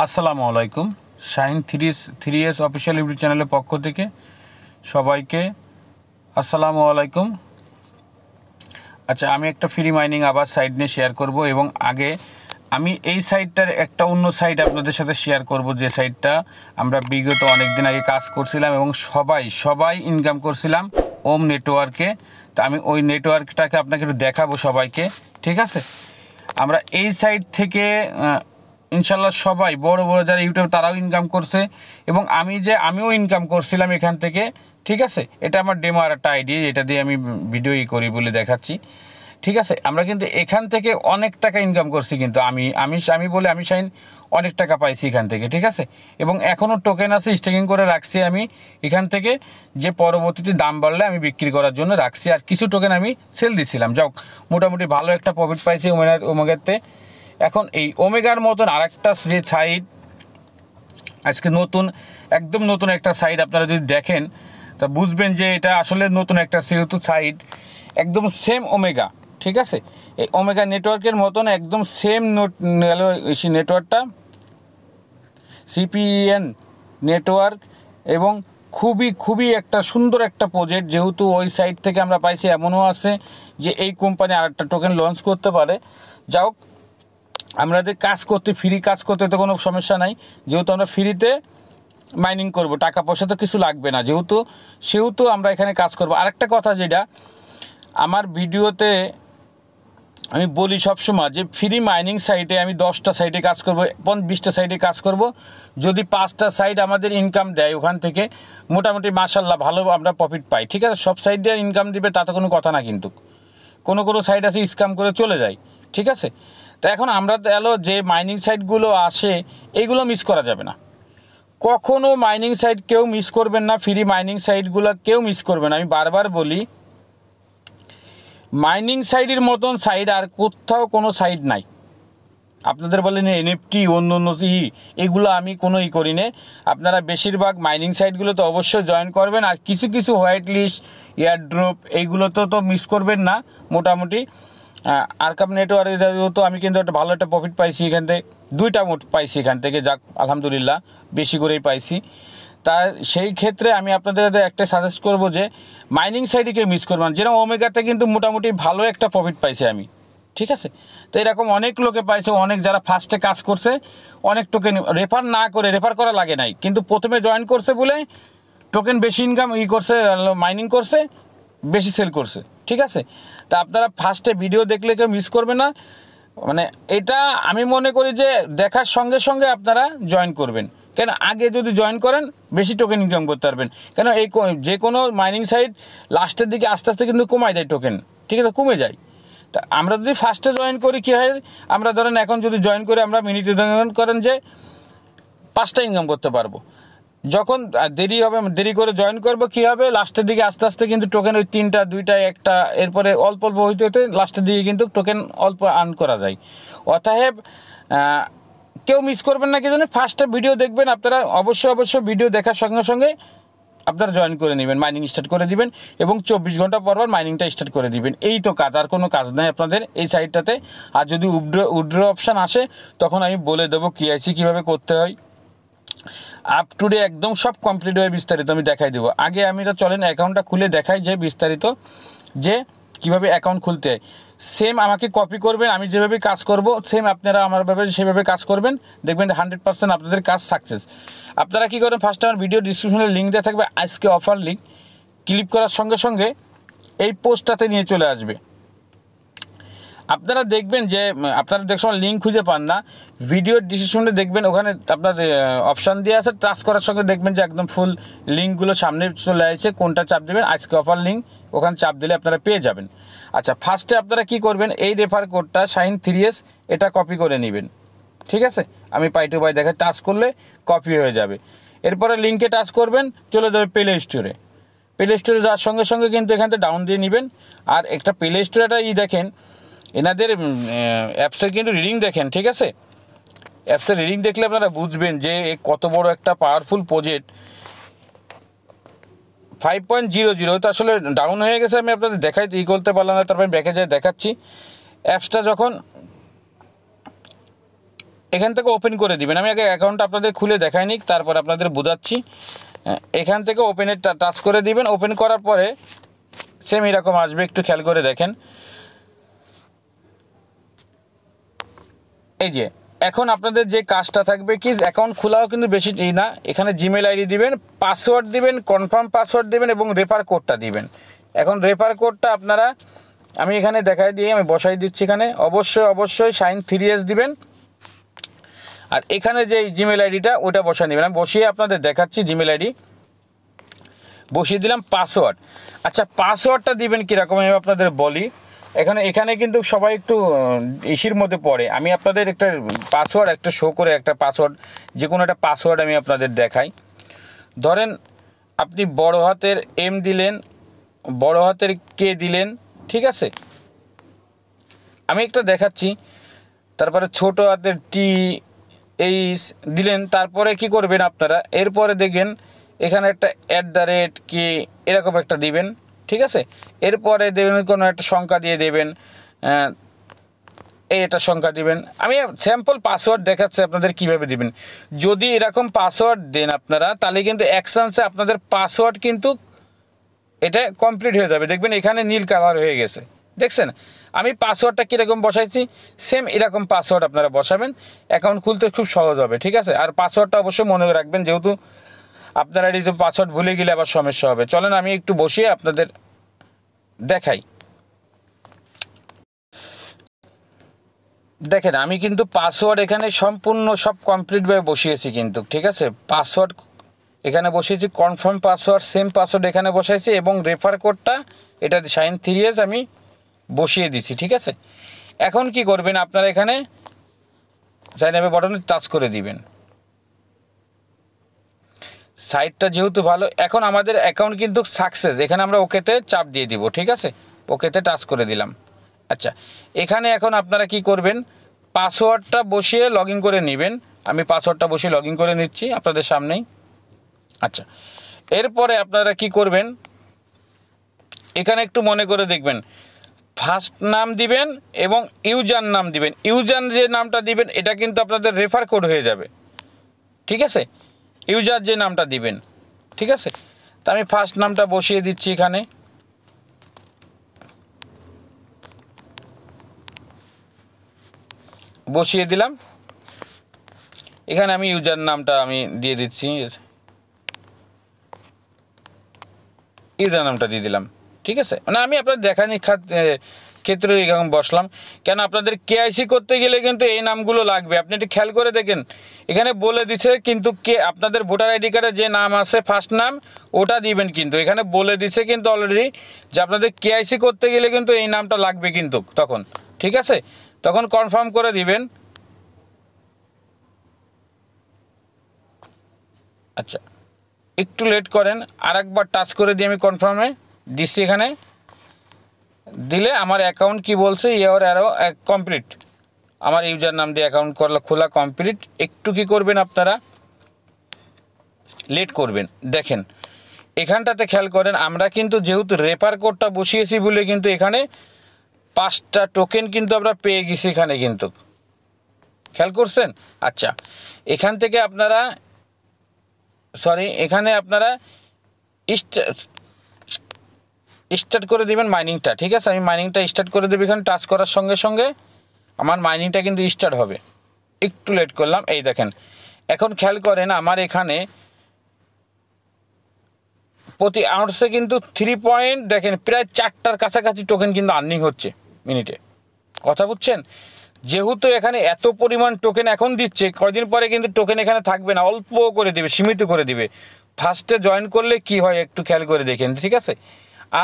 আসসালামু আলাইকুম। Shahin three S official YouTube চ্যানেলের পক্ষ থেকে সবাইকে আসসালামু আলাইকুম। আচ্ছা, আমি একটা ফ্রি মাইনিং আবার সাইট নিয়ে শেয়ার করব এবং আগে আমি এই সাইটটার একটা অন্য সাইট আপনাদের সাথে শেয়ার করব, যে সাইটটা আমরা বিগত অনেক দিন আগে কাজ করছিলাম এবং সবাই ইনকাম করছিলাম ওম নেটওয়ার্কে। তো আমি ওই নেটওয়ার্কটাকে আপনাকে একটু দেখাবো সবাইকে, ঠিক আছে? আমরা এই সাইট থেকে ইনশাল্লাহ সবাই বড় যারা ইউটিউব তারাও ইনকাম করছে এবং আমিও ইনকাম করছিলাম এখান থেকে, ঠিক আছে? এটা আমার ডেমো আর একটা আইডি, এটা দিয়ে আমি ভিডিও করি বলে দেখাচ্ছি, ঠিক আছে? আমরা কিন্তু এখান থেকে অনেক টাকা ইনকাম করছি, কিন্তু আমি শাহিন অনেক টাকা পাইছি এখান থেকে, ঠিক আছে? এবং এখনও টোকেন আছে, স্টেকিং করে রাখছি আমি এখান থেকে, যে পরবর্তীতে দাম বাড়লে আমি বিক্রি করার জন্য রাখছি। আর কিছু টোকেন আমি সেল দিছিলাম, যাও মোটামুটি ভালো একটা প্রফিট পাইছি ওমেগাতে। এখন এই ওমেগার মতন আরেকটা যে সাইট আজকে একদম নতুন একটা সাইট, আপনারা যদি দেখেন তা বুঝবেন যে এটা আসলে নতুন একটা যেহেতু সাইট, একদম সেম ওমেগা, ঠিক আছে? এই ওমেগা নেটওয়ার্কের মতন একদম সেম নেটওয়ার্কটা cPen নেটওয়ার্ক এবং খুবই একটা সুন্দর একটা প্রজেক্ট। যেহেতু ওই সাইট থেকে আমরা পাইছি, এমনও আছে যে এই কোম্পানি আরেকটা টোকেন লঞ্চ করতে পারে। যাও, আমাদের ফ্রি কাজ করতে তো কোনো সমস্যা নাই, যেহেতু আমরা ফ্রিতে মাইনিং করব, টাকা পয়সা তো কিছু লাগবে না, সেহেতু আমরা এখানে কাজ করব। আরেকটা কথা, যেটা আমার ভিডিওতে আমি বলি সবসময়, যে ফ্রি মাইনিং সাইটে আমি 10টা সাইটে কাজ করব, 20টা সাইটে কাজ করব। যদি 5টা সাইট আমাদের ইনকাম দেয় ওখান থেকে, মোটামুটি মাশাল্লাহ ভালো আমরা প্রফিট পাই, ঠিক আছে? সব সাইডে ইনকাম দিবে তাতে কোনো কথা না, কিন্তু কোনো সাইট আছে স্ক্যাম করে চলে যায়, ঠিক আছে? তো এখন আমরা যে মাইনিং সাইটগুলো আসে এইগুলো মিস করা যাবে না, কখনো মাইনিং সাইট কেউ মিস করবেন না, ফ্রি মাইনিং সাইটগুলো কেউ মিস করবে না। আমি বারবার বলি, মাইনিং সাইটের মতন সাইট আর কোথাও কোনো সাইট নাই। আপনাদের বলেন এনএফটি অন্য এগুলো আমি কোনো করি না। আপনারা বেশিরভাগ মাইনিং সাইটগুলো তো অবশ্যই জয়েন করবেন, আর কিছু হোয়াইট লিস্ট, এয়ারড্রপ এইগুলো তো মিস করবেন না। মোটামুটি আরকাম নেটওয়ার্কে তো আমি কিন্তু একটা ভালো একটা প্রফিট পাইছি এখান থেকে, 2টা পাইছি এখান থেকে, যাক আলহামদুলিল্লাহ বেশি করেই পাইছি। তা সেই ক্ষেত্রে আমি আপনাদের একটা সাজেস্ট করব যে মাইনিং সাইটে কেউ মিস করবেন। যেরকম ওমেগাতে কিন্তু মোটামুটি ভালো একটা প্রফিট পাইছি আমি, ঠিক আছে? তো এরকম অনেক লোকে পাইছে, অনেক যারা ফার্স্টে কাজ করছে, অনেক টোকেন রেফার করা লাগে নাই, কিন্তু প্রথমে জয়েন করছে বলে টোকেন বেশি ইনকাম করছে, মাইনিং করছে, বেশি সেল করছে, ঠিক আছে? তা আপনারা ফার্স্টে ভিডিও দেখলে কেউ মিস করবে না। মানে এটা আমি মনে করি যে দেখার সঙ্গে সঙ্গে আপনারা জয়েন করবেন, কেন আগে যদি জয়েন করেন বেশি টোকেন ইনকাম করতে পারবেন। কেন যে কোনো মাইনিং সাইট লাস্টের দিকে আস্তে আস্তে কিন্তু কমায় দেয় টোকেন, ঠিক আছে? কমে যায়। তা আমরা যদি ফার্স্টে জয়েন করি কী হয়, আমরা ধরেন এখন যদি জয়েন করে আমরা মিনিটে করেন যে 5টা ইনকাম করতে পারবো। যখন দেরি করে জয়েন করবো কী হবে, লাস্টের দিকে আস্তে আস্তে কিন্তু টোকেন ওই 3টা 2টা 1টা এরপরে অল্প হইতে লাস্টের দিকে কিন্তু টোকেন অল্প আর্ন করা যায়। অতএব কেউ মিস করবেন না, কি জানেন, ফার্স্টে ভিডিও দেখবেন আপনারা, অবশ্যই ভিডিও দেখার সঙ্গে সঙ্গে আপনারা জয়েন করে নেবেন, মাইনিং স্টার্ট করে দিবেন এবং 24 ঘন্টা পর মাইনিংটা স্টার্ট করে দিবেন। এই তো কাজ, আর কোনো কাজ নাই আপনাদের এই সাইটটাতে। আর যদি উইথড্র অপশান আসে তখন আমি বলে দেবো কেআইসি কীভাবে করতে হয়, আপ টু ডে একদম সব কমপ্লিট হয়ে বিস্তারিত আমি দেখাই দেবো। আগে চলেন অ্যাকাউন্টটা খুলে দেখাই যে বিস্তারিত যে কীভাবে অ্যাকাউন্ট খুলতে হয়। সেম আমাকে কপি করবেন, আমি যেভাবে কাজ করব সেম আপনারা সেভাবে কাজ করবেন, দেখবেন 100% আপনাদের কাজ সাকসেস। আপনারা কী করেন, ফার্স্ট আমার ভিডিও ডিসক্রিপশনে লিঙ্ক দেওয়া থাকবে, আজকে অফার লিঙ্ক ক্লিক করার সঙ্গে সঙ্গে এই পোস্টটাতে নিয়ে চলে আসবে। আপনারা দেখবেন যে আপনারা সময় লিঙ্ক খুঁজে পান না, ভিডিওর ডিসক্রিপশনে দেখবেন ওখানে আপনার অপশান দিয়ে আছে, টাচ করার সঙ্গে দেখবেন যে একদম ফুল লিঙ্কগুলো সামনে চলে আসছে, কোনটা চাপ দেবেন, আজকে অফার লিঙ্ক, ওখানে চাপ দিলে আপনারা পেয়ে যাবেন। আচ্ছা, ফার্স্টে আপনারা কি করবেন, এই রেফার কোডটা শাহিন 3S এটা কপি করে নেবেন, ঠিক আছে? আমি পাই টু পাই দেখে টাচ করলে কপি হয়ে যাবে। এরপরে লিঙ্কে টাচ করবেন, চলে যাবে প্লে স্টোরে যাওয়ার সঙ্গে সঙ্গে কিন্তু এখান থেকে ডাউন দিয়ে নেবেন। আর একটা প্লে স্টোরেটা দেখেন, এনাদের অ্যাপসের কিন্তু রিডিং দেখেন, ঠিক আছে? অ্যাপসের রিডিং দেখলে আপনারা বুঝবেন যে কত বড় একটা পাওয়ারফুল প্রজেক্ট। 5.00 তো আসলে ডাউন হয়ে গেছে, আমি আপনাদের করতে পারলাম না, তারপরে ব্যাকে যাই দেখাচ্ছি। অ্যাপসটা যখন এখান থেকে ওপেন করে দিবেন। আমি আগে অ্যাকাউন্টটা আপনাদের খুলে দেখাইনি, তারপর আপনাদের বোঝাচ্ছি। এখান থেকে ওপেনে টাচ করে দিবেন। ওপেন করার পরে সেম এরকম আসবে, একটু খেয়াল করে দেখেন। এই যে এখন আপনাদের যে কাজটা থাকবে কি, অ্যাকাউন্ট খোলাও কিন্তু বেশি না। এখানে জিমেল আইডি দিবেন, পাসওয়ার্ড দিবেন, কনফার্ম পাসওয়ার্ড দিবেন এবং রেফার কোডটা দিবেন। এখন রেফার কোডটা আপনারা, আমি এখানে দেখাই দিয়ে আমি বসাই দিচ্ছি। এখানে অবশ্যই সাইন 3S দিবেন। আর এখানে যে জিমেল আইডিটা ওটা বসায় নেবেন। আমি বসিয়ে আপনাদের দেখাচ্ছি। জিমেল আইডি বসিয়ে দিলাম। পাসওয়ার্ড, আচ্ছা পাসওয়ার্ডটা দিবেন কীরকম আমি আপনাদের বলি। এখানে কিন্তু সবাই একটু ইসির মধ্যে পড়ে। আমি আপনাদের একটা পাসওয়ার্ড একটা শো করে, একটা পাসওয়ার্ড, যে কোনো একটা পাসওয়ার্ড আমি আপনাদের দেখাই। ধরেন আপনি বড় হাতের M দিলেন, বড় হাতের K দিলেন, ঠিক আছে, আমি একটা দেখাচ্ছি। তারপরে ছোট হাতের TH দিলেন। তারপরে কি করবেন আপনারা, এরপরে দেখবেন এখানে একটা @ কি এরকম একটা দিবেন, ঠিক আছে। এরপরে দেবেন কোনো একটা সংখ্যা দিয়ে দেবেন, এটা সংখ্যা দিবেন। আমি স্যাম্পল পাসওয়ার্ড দেখাচ্ছি আপনাদের কিভাবে দিবেন। যদি এরকম পাসওয়ার্ড দেন আপনারা, তাহলে কিন্তু এক চান্সে আপনাদের পাসওয়ার্ড কিন্তু এটা কমপ্লিট হয়ে যাবে। দেখবেন এখানে নীল কালার হয়ে গেছে, দেখছেন। আমি পাসওয়ার্ডটা কীরকম বসাইছি, সেম এরকম পাসওয়ার্ড আপনারা বসাবেন। অ্যাকাউন্ট খুলতে খুব সহজ হবে, ঠিক আছে। আর পাসওয়ার্ডটা অবশ্যই মনে রাখবেন, যেহেতু আপনারা এই পাসওয়ার্ড ভুলে গেলে আবার সমস্যা হবে। চলেন আমি একটু বসিয়ে আপনাদের দেখাই। দেখেন আমি কিন্তু পাসওয়ার্ড এখানে সম্পূর্ণ সব কমপ্লিটভাবে বসিয়েছি কিন্তু, ঠিক আছে। পাসওয়ার্ড এখানে বসিয়েছি, কনফার্ম পাসওয়ার্ড সেম পাসওয়ার্ড এখানে বসাইছি এবং রেফার কোডটা এটা সাইন 3S আমি বসিয়ে দিছি, ঠিক আছে। এখন কি করবেন আপনারা, এখানে সাইন আপ বাটনে টাচ করে দিবেন। সাইটটা যেহেতু ভালো, এখন আমাদের অ্যাকাউন্ট কিন্তু সাকসেস। এখানে আমরা ওকেতে চাপ দিয়ে দিব, ঠিক আছে। ওকেতে টাচ করে দিলাম। আচ্ছা, এখানে এখন আপনারা কি করবেন, পাসওয়ার্ডটা বসিয়ে লগ ইন করে নেবেন। আমি পাসওয়ার্ডটা বসিয়ে লগ ইন করে নিচ্ছি আপনাদের সামনেই। আচ্ছা, এরপরে আপনারা কি করবেন, এখানে একটু মনে করে দেখবেন, ফার্স্ট নাম দিবেন এবং ইউজার নাম দিবেন। ইউজার যে নামটা দিবেন এটা কিন্তু আপনাদের রেফার কোড হয়ে যাবে, ঠিক আছে। ইউজার যে নামটা দিবেন, ঠিক আছে। তা আমি ফার্স্ট নামটা বসিয়ে দিচ্ছি, এখানে বসিয়ে দিলাম। এখানে আমি ইউজার নামটা আমি দিয়ে দিচ্ছি, ইউজার নামটা দিয়ে দিলাম, ঠিক আছে। মানে আমি আপনাদের দেখানি ক্ষেত্রে এরকম বসলাম, কেন আপনাদের কেআইসি করতে গেলে কিন্তু এই নামগুলো লাগবে। আপনি একটু খেয়াল করে দেখেন, এখানে বলে দিছে কিন্তু আপনাদের ভোটার আইডি কার্ডে যে নাম আছে ফার্স্ট নাম ওটা দিবেন। কিন্তু এখানে বলে দিছে কিন্তু অলরেডি যে আপনাদের কেআইসি করতে গেলে কিন্তু এই নামটা লাগবে কিন্তু তখন, ঠিক আছে। তখন কনফার্ম করে দিবেন। আচ্ছা, একটু লেট করেন, আরেকবার টাচ করে দিয়ে আমি কনফার্মে দিচ্ছি। এখানে দিলে আমার অ্যাকাউন্ট কি বলছে, ইয়ার অ্যারো কমপ্লিট। আমার ইউজার নাম দিয়ে অ্যাকাউন্ট খোলা কমপ্লিট। একটু কি করবেন আপনারা, লেট করবেন। দেখেন এখানটাতে খেয়াল করেন, আমরা কিন্তু যেহেতু রেফার কোডটা বসিয়েছি বলে কিন্তু এখানে 5টা টোকেন কিন্তু আমরা পেয়ে গেছি এখানে কিন্তু, খেয়াল করছেন। আচ্ছা, এখান থেকে আপনারা এখানে আপনারা স্টার্ট করে দেবেন মাইনিংটা, ঠিক আছে। আমি মাইনিংটা স্টার্ট করে দেবো। এখানে টাচ করার সঙ্গে সঙ্গে আমার মাইনিংটা কিন্তু স্টার্ট হবে। একটু লেট করলাম। এই দেখেন, এখন খেয়াল করেন আমার এখানে প্রতি আউটসে কিন্তু 3 পয়েন্ট, দেখেন প্রায় 4টার কাছাকাছি টোকেন কিন্তু আর্নিং হচ্ছে মিনিটে, কথা বুঝছেন। যেহেতু এখানে এত পরিমাণ টোকেন এখন দিচ্ছে, কয়দিন পরে কিন্তু টোকেন এখানে থাকবে না, অল্প করে দেবে, সীমিত করে দিবে। ফার্স্টে জয়েন করলে কি হয় একটু খেয়াল করে দেখেন, ঠিক আছে।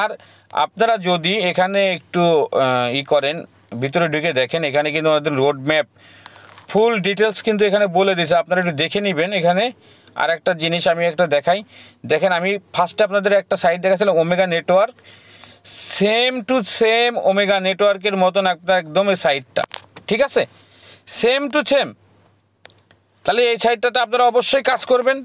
আর আপনারা যদি এখানে একটু করেন, ভিতরে ঢুকে দেখেন, এখানে কিন্তু আমাদের রোড ম্যাপ ফুল ডিটেলস কিন্তু এখানে বলে দিয়েছে, আপনারা একটু দেখে নেবেন। এখানে আর একটা জিনিস আমি একটা দেখাই, দেখেন আমি ফার্স্টে আপনাদের একটা সাইট দেখাচ্ছিলাম omega network, same to same omega নেটওয়ার্কের মতন আপনার একদম এই সাইটটা, ঠিক আছে, সেম টু সেম। তাহলে এই সাইটটাতে আপনারা অবশ্যই কাজ করবেন।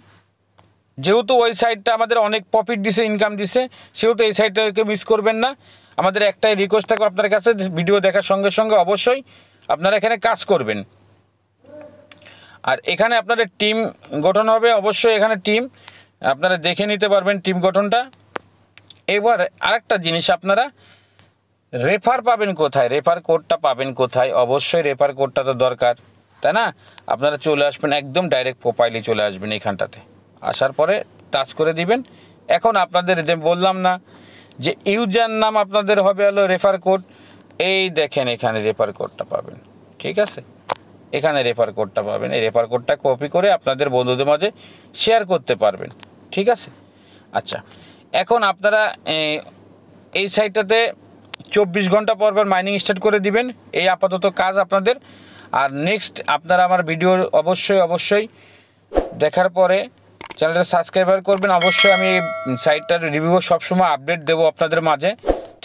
যেহেতু ওই সাইটটা আমাদের অনেক প্রফিট দিছে, ইনকাম দিছে, সেহেতু এই সাইটটাকে মিস করবেন না। আমাদের একটাই রিকোয়েস্ট থাকবে আপনার কাছে, ভিডিও দেখার সঙ্গে সঙ্গে অবশ্যই আপনারা এখানে কাজ করবেন। আর এখানে আপনাদের টিম গঠন হবে, অবশ্যই এখানে টিম আপনারা দেখে নিতে পারবেন টিম গঠনটা। এবার আরেকটা জিনিস, আপনারা রেফার পাবেন কোথায়, রেফার কোডটা পাবেন কোথায়? অবশ্যই রেফার কোডটা তো দরকার, তাই না? আপনারা চলে আসবেন একদম ডাইরেক্ট প্রোফাইলে চলে আসবেন, এখানটাতে আসার পরে টাচ করে দিবেন। এখন আপনাদের যে বললাম না যে ইউজার নাম আপনাদের হবে হলো রেফার কোড, এই দেখেন এখানে রেফার কোডটা পাবেন, ঠিক আছে? এখানে রেফার কোডটা পাবেন, এই রেফার কোডটা কপি করে আপনাদের বন্ধুদের মাঝে শেয়ার করতে পারবেন, ঠিক আছে? আচ্ছা, এখন আপনারা এই সাইটটাতে 24 ঘন্টা পর পর মাইনিং স্টার্ট করে দিবেন, এই আপাতত কাজ আপনাদের। আর নেক্সট আপনারা আমার ভিডিও অবশ্যই দেখার পরে চ্যানেলটা সাবস্ক্রাইবার করবেন। অবশ্যই আমি সাইটটার রিভিউ সবসময় আপডেট দেবো আপনাদের মাঝে,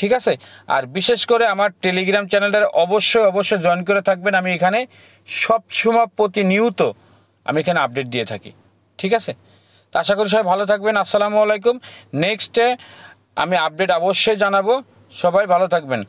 ঠিক আছে? আর বিশেষ করে আমার টেলিগ্রাম চ্যানেলটা অবশ্যই জয়েন করে থাকবেন। আমি এখানে সবসময় প্রতিনিয়ত আমি এখানে আপডেট দিয়ে থাকি, ঠিক আছে? তো আশা করি সবাই ভালো থাকবেন। আসসালামু আলাইকুম। নেক্সটে আমি আপডেট অবশ্যই জানাবো। সবাই ভালো থাকবেন।